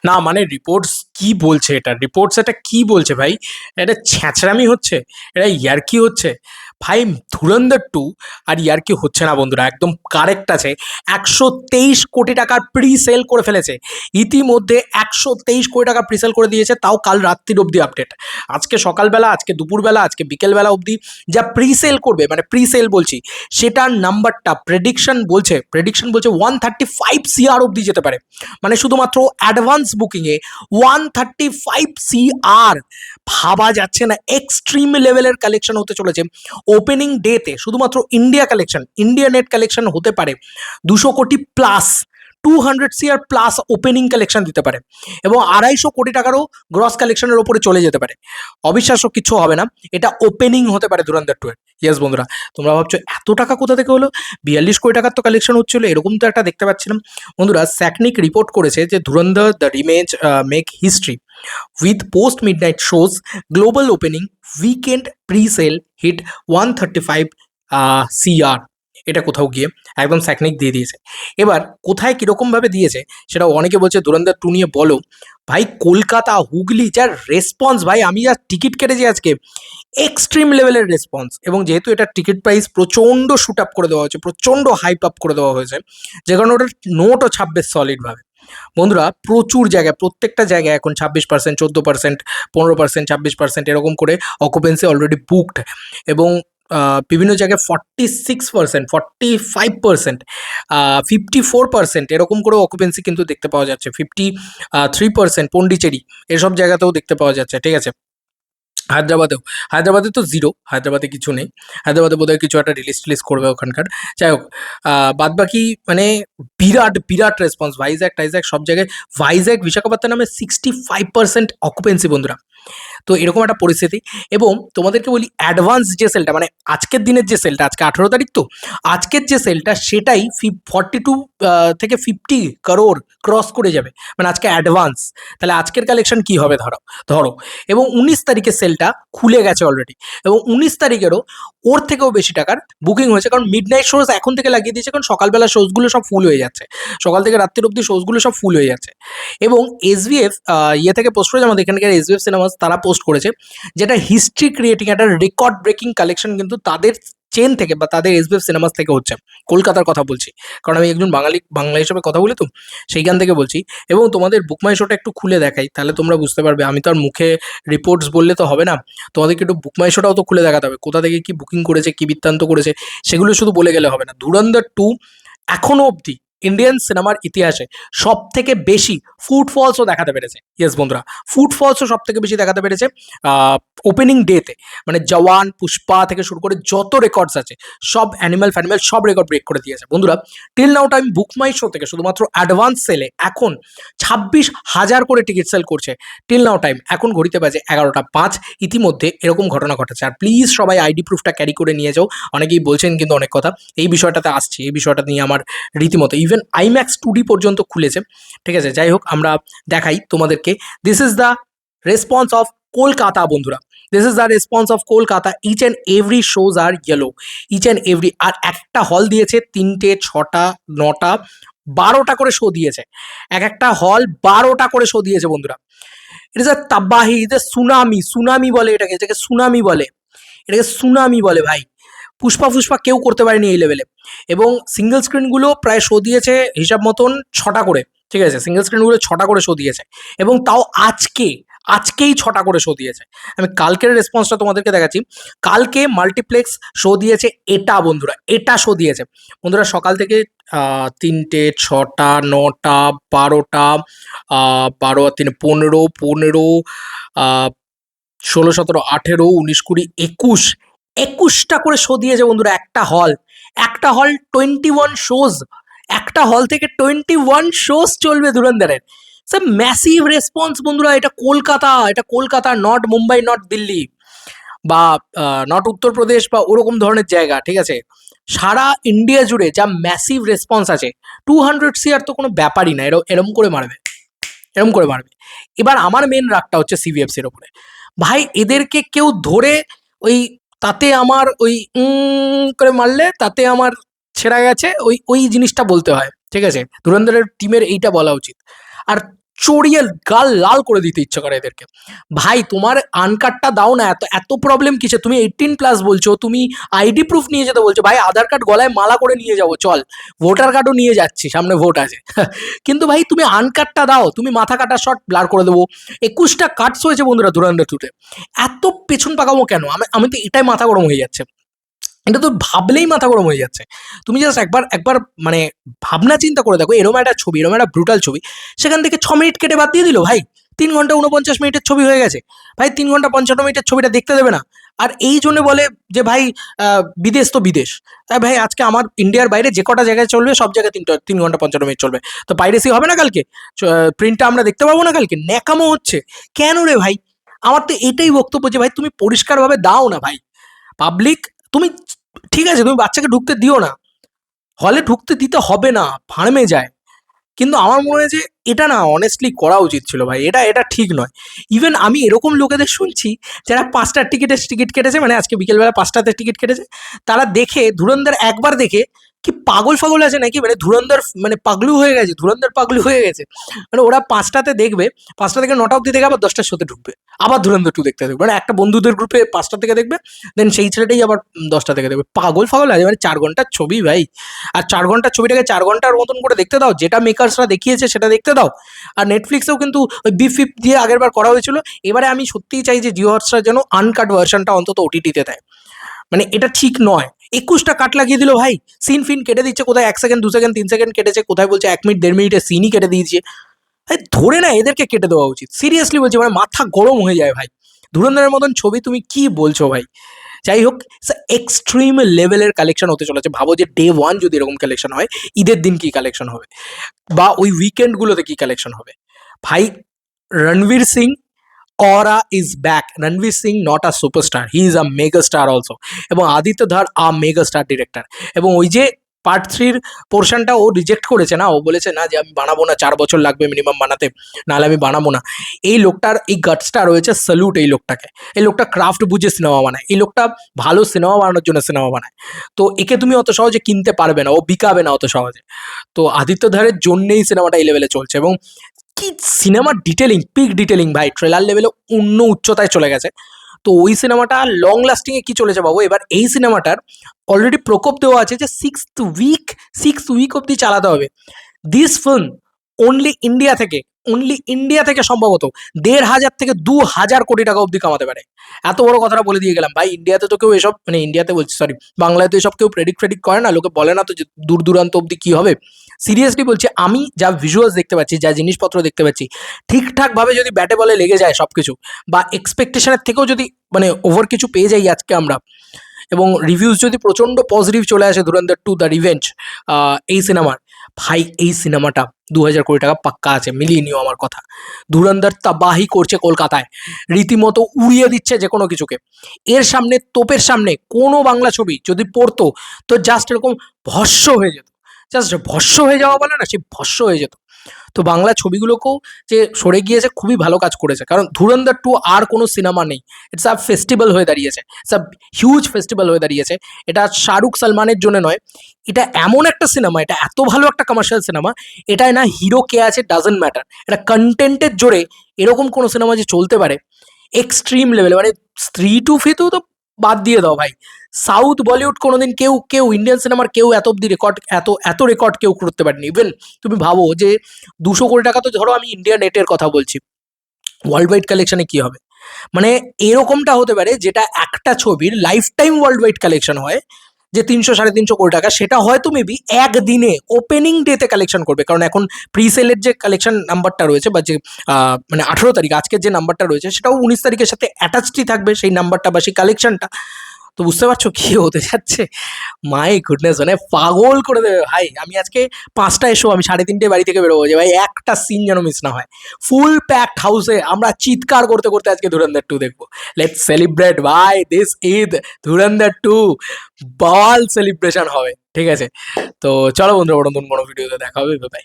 না মানে রিপোর্টস কি বলছে, এটা কি বলছে ভাই? এটা ছ্যাঁচড়ামি হচ্ছে, এটা ইয়ার্কি হচ্ছে ভাই। ধুরন্ধর টু আর ইয়ার্কি হচ্ছে না বন্ধুরা, একদম কারেক্ট আছে। 123 কোটি টাকার প্রি সেল করে ফেলেছে ইতিমধ্যে। 123 কোটি টাকা প্রি সেল করে দিয়েছে, তাও কাল রাত্রির অবধি আপডেট। আজকে সকালবেলা, আজকে দুপুরবেলা, আজকে বিকেলবেলা অবধি যা প্রি সেল করবে, মানে প্রি সেল বলছি, সেটার নাম্বারটা প্রেডিকশন বলছে 135 CR অবধি যেতে পারে। মানে শুধুমাত্র অ্যাডভান্স বুকিংয়ে 135 CR, ভাবা যাচ্ছে না। এক্সট্রিম লেভেলের কালেকশন হতে চলেছে ওপেনিং ডেতে। শুধুমাত্র ইন্ডিয়া নেট কালেকশন হতে পারে 200 কোটি plus, 200 CR plus opening collection দিতে পারে, এবং 250 কোটি টাকারও গ্রস কালেকশনের ওপরে চলে যেতে পারে। অবিশ্বাস্য কিছু হবে না, এটা ওপেনিং হতে পারে ধুরন্ধর টু এর। ইয়েস বন্ধুরা, তোমরা ভাবছো এত টাকা কোথা থেকে হলো? 42 কোটি টাকার তো কালেকশন হচ্ছিল, এরকম তো একটা দেখতে পাচ্ছিলাম। বন্ধুরা, স্যাকনিক রিপোর্ট করেছে যে ধুরন্ধর দ্য রিমেজ make history with post midnight shows, global opening weekend pre sale hit 135 CR। এটা কোথাও গিয়ে একদম স্যাকনিক দিয়ে দিয়েছে। এবার কোথায় কীরকমভাবে দিয়েছে সেটা অনেকে বলছে ধুরন্ধর টু নিয়ে বলো। ভাই কলকাতা হুগলি যার রেসপন্স, ভাই আমি যা টিকিট কেটেছি আজকে, এক্সট্রিম লেভেলের রেসপন্স। এবং যেহেতু এটা টিকিট প্রাইস প্রচণ্ড শুট আপ করে দেওয়া হয়েছে, প্রচণ্ড হাইপ আপ করে দেওয়া হয়েছে, যে কারণে ওটার নোটও ছাপবে সলিডভাবে। বন্ধুরা, প্রচুর জায়গায়, প্রত্যেকটা জায়গায় এখন 26%, 14%, 15%, 26% এরকম করে অকুপেন্সি অলরেডি বুকড। এবং বিভিন্ন জায়গায় 46%, 45%, 54% এরকম করে অকুপেন্সি কিন্তু দেখতে পাওয়া যাচ্ছে। 53% পন্ডিচেরি, এসব জায়গাতেও দেখতে পাওয়া যাচ্ছে। ঠিক আছে, হায়দ্রাবাদেও, হায়দ্রাবাদে তো জিরো, হায়দ্রাবাদে কিছু নেই। হায়দ্রাবাদে বোধহয় কিছু একটা রিলিজ টিলিজ করবে ওখানকার। যাই হোক, বাদ বাকি মানে বিরাট বিরাট রেসপন্স। ভাইজ্যাক টাইজ্যাক সব জায়গায়, ভাইজ্যাক বিশাখাপত্তনমে 65% অকুপেন্সি বন্ধুরা। তো এরকম একটা পরিস্থিতি। এবং তোমাদেরকে বলি, অ্যাডভান্স যে সেলটা, মানে আজকের দিনের যে সেলটা, আজকে 18 তারিখ, তো আজকের যে সেলটা সেটাই 42 থেকে 50 crore ক্রস করে যাবে, মানে আজকে অ্যাডভান্স। তাহলে আজকের কালেকশন কি হবে ধরো ধরো এবং 19 তারিখের সেলটা খুলে গেছে অলরেডি, এবং 19 তারিখেরও ওর থেকেও বেশি টাকার বুকিং হয়েছে, কারণ মিড নাইট শোজ এখন থেকে লাগিয়ে দিয়েছে, কারণ সকালবেলা শোজগুলো সব ফুল হয়ে যাচ্ছে, সকাল থেকে রাত্রির অবধি শোজগুলো সব ফুল হয়ে যাচ্ছে। এবং এসভিএফ ইয়ে থেকে পোস্ট করেছে, আমাদের এখানকার এসভিএফ সিনেমাস, তারা পোস্ট করেছে যেটা হিস্ট্রি ক্রিয়েটিং, একটা রেকর্ড ব্রেকিং কালেকশন কিন্তু তাদের চেন থেকে বা তাদের এসভিএফ সিনেমাস থেকে হচ্ছে। কলকাতার কথা বলছি, কারণ আমি একজন বাংলা হিসেবে কথা বলি, তো সেইখান থেকে বলছি। এবং তোমাদের বুকমাই শোটা একটু খুলে দেখাই, তাহলে তোমরা বুঝতে পারবে। আমি তো আর মুখে রিপোর্টস বললে তো হবে না, তোমাদেরকে একটু বুকমাই শোটাও তো খুলে দেখাতে হবে, কোথা থেকে কি বুকিং করেছে, কি বৃত্তান্ত করেছে, সেগুলো শুধু বলে গেলে হবে না। ধুরন্ধর টু এখনো অবধি ইন্ডিয়ান সিনেমার ইতিহাসে সব থেকে বেশি ফুটফলসও দেখাতে পেরেছে। ইয়েস বন্ধুরা, ফুটফলসও সব থেকে বেশি দেখাতে পেরেছে ওপেনিং ডেতে। মানে জওয়ান, পুষ্পা থেকে শুরু করে যত রেকর্ডস আছে, সব অ্যানিমাল ফ্যানিমাল সব রেকর্ড ব্রেক করে দিয়েছে বন্ধুরা। টিল নাও টাইম বুকমাই শো থেকে শুধুমাত্র অ্যাডভান্স সেলে এখন 26,000 করে টিকিট সেল করছে। টিল নাও টাইম, এখন ঘড়িতে বাজে 11টা 5। ইতিমধ্যে এরকম ঘটনা ঘটেছে। আর প্লিজ সবাই আইডি প্রুফটা ক্যারি করে নিয়ে যাও। অনেকেই বলছেন কিন্তু অনেক কথা, এই বিষয়টাতে আসছি, এই বিষয়টা নিয়ে আমার রীতিমতো ইভেন আইম্যাক্স 2D পর্যন্ত খুলেছে। ঠিক আছে, যাই হোক, আমরা দেখাই তোমাদেরকে। This is the response of Kolkata বন্ধুরা, this is the response of Kolkata. Each and every shows are yellow, each and every. আর একটা হল দিয়েছে 3টে, 6টা, 9টা, 12টা করে শো দিয়েছে। এক একটা হল 12টা করে শো দিয়েছে বন্ধুরা। ইট ইজ আ তাবাহি, ইট ইজ সুনামি, সুনামি বলে এটাকে, এটাকে সুনামি বলে, এটাকে সুনামি বলে ভাই। পুষ্পা পুষ্পা কেউ করতে পারেনি এই লেভেলে। এবং সিঙ্গেল স্ক্রিনগুলো প্রায় শো দিয়েছে হিসাব মতন 6টা করে। ঠিক আছে, সিঙ্গেল স্ক্রিনগুলো 6টা করে শো দিয়েছে, এবং তাও আজকেই 6টা করে শো দিয়েছে। আমি কালকের রেসপন্সটা তোমাদেরকে দেখাচ্ছি। কালকে মাল্টিপ্লেক্স শো দিয়েছে এটা বন্ধুরা, এটা শো দিয়েছে বন্ধুরা সকাল থেকে 3টে, 6টা, 9টা, 12টা, 12 আর 3 15, 15, 16, 17, 18, 19, 20, 21, 21টা করে শো দিয়েছে বন্ধুরা একটা হল 21 শোজ, একটা হল থেকে 21 শোজ চলবে ধুরন্ধরের। স্যার ম্যাসিভ রেসপন্স বন্ধুরা। এটা কলকাতা, নট মুম্বাই, নট দিল্লি, বা নট উত্তরপ্রদেশ বা ওরকম ধরনের জায়গা। ঠিক আছে, সারা ইন্ডিয়া জুড়ে যা ম্যাসিভ রেসপন্স আছে, 200 CR তো কোনো ব্যাপারই না। এরম করে মারবে, এরম করে মারবে। এবার আমার মেন রাগটা হচ্ছে সিভিএফসির ওপরে। ভাই এদেরকে কেউ ধরে ওই, তাতে আমার ওই করে মারলে তাতে আমার ছেঁড়া গেছে, ওই ওই জিনিসটা বলতে হয়। ঠিক আছে, ধুরন্ধরের টিমের এইটা বলা উচিত। আর চড়িয়ে গাল লাল করে দিতে ইচ্ছে করে এদেরকে। ভাই তোমার আনকার্ডটা দাও না, এত এত প্রবলেম কিসে? তুমি 18+ বলছো, তুমি আইডি প্রুফ নিয়ে যেতে বলছো, ভাই আধার কার্ড গলায় মালা করে নিয়ে যাবো চল, ভোটার কার্ডও নিয়ে যাচ্ছি, সামনে ভোট আছে। কিন্তু ভাই তুমি আনকার্ডটা দাও, তুমি মাথা কাটা শট ব্লার করে দেবো। 21টা কাটস হয়েছে বন্ধুরা ধুরন্ধর 2-তে। এত পেছন পাকামো কেন? আমি আমি তো এটাই মাথা গরম হয়ে যাচ্ছে, এটা তো ভাবলেই মাথা গরম হয়ে যাচ্ছে। তুমি জাস্ট একবার একবার মানে ভাবনা চিন্তা করে দেখো, এরকম একটা ছবি, এরকম একটা ব্রুটাল ছবি, সেখান থেকে 6 মিনিট কেটে বাদ দিয়ে দিল ভাই। 3 ঘন্টা 49 মিনিটের ছবি হয়ে গেছে। ভাই 3 ঘন্টা 55 মিনিটের ছবিটা দেখতে দেবে না? আর এই জন্য বলে যে ভাই বিদেশ তো বিদেশ। ভাই আজকে আমার ইন্ডিয়ার বাইরে যে কটা জায়গায় চলবে সব জায়গায় 3 ঘন্টা 55 মিনিট চলবে। তো পাইরেসি হবে না কালকে? প্রিন্টটা আমরা দেখতে পাবো না কালকে? ন্যাকামো হচ্ছে কেন রে ভাই? আমার তো এটাই বক্তব্য যে ভাই তুমি পরিষ্কারভাবে দাও না ভাই। পাবলিক, তুমি ঠিক আছে তুমি বাচ্চাকে ঢুকতে দিও না, হলে ঢুকতে দিতে হবে না, ফার্মে যায়। কিন্তু আমার মনে হয় যে এটা না অনেস্টলি করা উচিত ছিল ভাই, এটা এটা ঠিক নয়। ইভেন আমি এরকম লোকেদের শুনছি যারা 5টার টিকিট কেটেছে, মানে আজকে বিকেলবেলা 5টাতে টিকিট কেটেছে, তারা দেখে ধুরন্ধর একবার দেখে কি পাগল ফাগল আছে নাকি, মানে ধুরন্ধর মানে পাগলু হয়ে গেছে, ধুরন্ধর পাগলু হয়ে গেছে। মানে ওরা 5টাতে দেখবে, 5টা থেকে 9টা অব্দি দেখে আবার 10টার শোতে ঢুকবে, আবার ধুরন্ধর 2 দেখতে দেখবে। মানে একটা বন্ধুদের গ্রুপে 5টা থেকে দেখবে, দেন সেই ছেলেটাই আবার 10টা থেকে দেখবে। পাগল ফাগল আছে মানে 4 ঘন্টার ছবি ভাই। আর 4 ঘন্টার ছবিটাকে 4 ঘন্টার মতন করে দেখতে দাও, যেটা মেকার্সরা দেখিয়েছে সেটা দেখতে দাও। আর নেটফ্লিক্সেও কিন্তু ওই বিফ দিয়ে আগের বার করা হয়েছিল। এবারে আমি সত্যিই চাই যে জিও হটস্টার যেন আনকাট ভার্সনটা অন্তত ওটিটিতে দেয়। মানে এটা ঠিক নয়। 21টা কাট লাগিয়ে দিল ভাই, সিন ফিন কেটে দিচ্ছে, কোথায় 1 সেকেন্ড 2 সেকেন্ড 3 সেকেন্ড কেটেছে, কোথায় বলছে 1 মিনিট 1.5 মিনিটের সিনই কেটে দিয়েছে। ভাই ধরে না এদেরকে কেটে দেওয়া উচিত, সিরিয়াসলি বলছি, মানে মাথা গরম হয়ে যায় ভাই। ধুরন্ধরের মতন ছবি তুমি কি বলছো ভাই? যাই হোক, এক্সট্রিম লেভেলের কালেকশন হতে চলেছে। ভাবো যে ডে 1 যদি এরকম কালেকশন হয়, ঈদের দিন কি কালেকশন হবে, বা ওই উইকেন্ডগুলোতে কি কালেকশন হবে ভাই। Ranveer Singh aura is back. Ranveer Singh not a superstar, he is a mega star also. এবং আদিত্য ধার আ মেগা স্টার ডিরেক্টর। এবং ওই যে পার্ট 3-র পোর্শনটা ও রিজেক্ট করেছে না, ও বলেছে না যে আমি বানাবো না, 4 বছর লাগবে মিনিমাম বানাতে, নাহলে আমি বানাবো না। এই লোকটার এই গাটসটা রয়েছে, স্যালুট এই লোকটাকে। এই লোকটা ক্রাফট বুঝে সিনেমা বানায়, এই লোকটা ভালো সিনেমা বানানোর জন্য সিনেমা বানায়। তো একে তুমি অত সহজে কিনতে পারবে না, ও বিকাবে না অত সহজে। তো আদিত্য ধারের জন্যেই সিনেমাটা এই লেভেলে চলছে। এবং কি সিনেমার ডিটেলিং, পিক ডিটেলিং ভাই, ট্রেলার লেভেলে অন্য উচ্চতায় চলে গেছে। তো ওই সিনেমাটা লং লাস্টিং এ কি চলেছে বাবু, এবার এই সিনেমাটার অলরেডি প্রকোপ দেওয়া আছে যে 6 উইক অব্দি চালাতে হবে। দিস ফিল্ম অনলি ইন্ডিয়া থেকে সম্ভবত 1,500 থেকে 2,000 কোটি টাকা অব্দি কামাতে পারে। এত বড় কথাটা বলে দিয়ে গেলাম ভাই। ইন্ডিয়াতে তো কেউ এসব, মানে ইন্ডিয়াতে বলছি সরি, বাংলায় তো এসব কেউ প্রেডিক্ট করে না, লোকে বলে না তো যে দূর দূরান্ত অব্দি কি হবে। সিরিয়াসলি বলছি, আমি যা ভিজুয়ালস দেখতে পাচ্ছি, যা জিনিসপত্র দেখতে পাচ্ছি, ঠিকঠাকভাবে যদি ব্যাটে বলে লেগে যায় সব কিছু, বা এক্সপেকটেশনের থেকেও যদি মানে ওভার কিছু পেয়ে যাই আজকে আমরা, এবং রিভিউজ যদি প্রচণ্ড পজিটিভ চলে আসে ধুরন্ধর 2 দ্য রিভেঞ্জ এই সিনেমার, ভাই এই সিনেমাটা 2,000 কোটি টাকা পাক্কা আছে, মিলিয়ে নিও আমার কথা। ধুরন্ধর তাবাহি করছে কলকাতায়, রীতিমতো উড়িয়ে দিচ্ছে যে কোনো কিছুকে। এর সামনে, তোপের সামনে কোনো বাংলা ছবি যদি পড়তো, তো জাস্ট এরকম ভস্য হয়ে যেত। জাস্ট ভস্য হয়ে যাওয়া বলে না, সে ভস্য হয়ে যেত। তো বাংলা ছবিগুলোকেও যে সরে গিয়েছে, খুবই ভালো কাজ করেছে, কারণ ধুরন্ধর 2 আর কোনো সিনেমা নেই, ইটস আ ফেস্টিভ্যাল হয়ে দাঁড়িয়েছে, ইটস আ হিউজ ফেস্টিভ্যাল হয়ে দাঁড়িয়েছে। এটা শাহরুখ সালমানের জন্য নয়, এটা এমন একটা সিনেমা, এটা এত ভালো একটা কমার্শিয়াল সিনেমা, এটায় না হিরো কে আছে ডাজেন্ট ম্যাটার, এটা কন্টেন্টের জোরে এরকম কোনো সিনেমা যে চলতে পারে এক্সট্রিম লেভেলে, মানে স্ত্রী টু ফিতু তো বাদ দিয়ে দাও ভাই, সাউথ বলিউড কোনোদিন কেউ কেউ ইন্ডিয়ান সিনেমার কেউ এত অব্দি রেকর্ড, এত এত রেকর্ড কেউ করতে পারেনি। ইভেন তুমি ভাবো যে 200 কোটি টাকা, তো ধরো আমি ইন্ডিয়া নেটের কথা বলছি, ওয়ার্ল্ড ওয়াইড কালেকশনে কি হবে? মানে এরকমটা হতে পারে যেটা একটা ছবির life time world wide collection হয়, যে 300 সাড়ে 300 কোটি টাকা, সেটা হয়তো মেবি একদিনে ওপেনিং ডেতে কালেকশন করবে, কারণ এখন প্রি সেলের যে কালেকশন নাম্বারটা রয়েছে, বা যে মানে 18 তারিখ আজকের যে নাম্বারটা রয়েছে, সেটাও 19 তারিখের সাথে অ্যাটাচডই থাকবে সেই নাম্বারটা বা সেই কালেকশনটা। তো বুঝতে পারছো কি হতে যাচ্ছে? মাই গুডনেস, মানে পাগল করে দেবে ভাই। আমি আজকে 5টায় শো, আমি 3:30 বাড়ি থেকে বেরোবো, যে ভাই একটা সিন যেন মিস না হয়। ফুল প্যাকড হাউসে আমরা চিৎকার করতে করতে আজকে ধুরন্ধর 2 দেখবো। লেটস সেলিব্রেট ভাই দিস ঈদ, ধুরন্ধর 2 বল সেলিব্রেশন হবে, ঠিক আছে? তো চলো বন্ধুরা, নতুন কোনো ভিডিওতে দেখা হবে, বাই।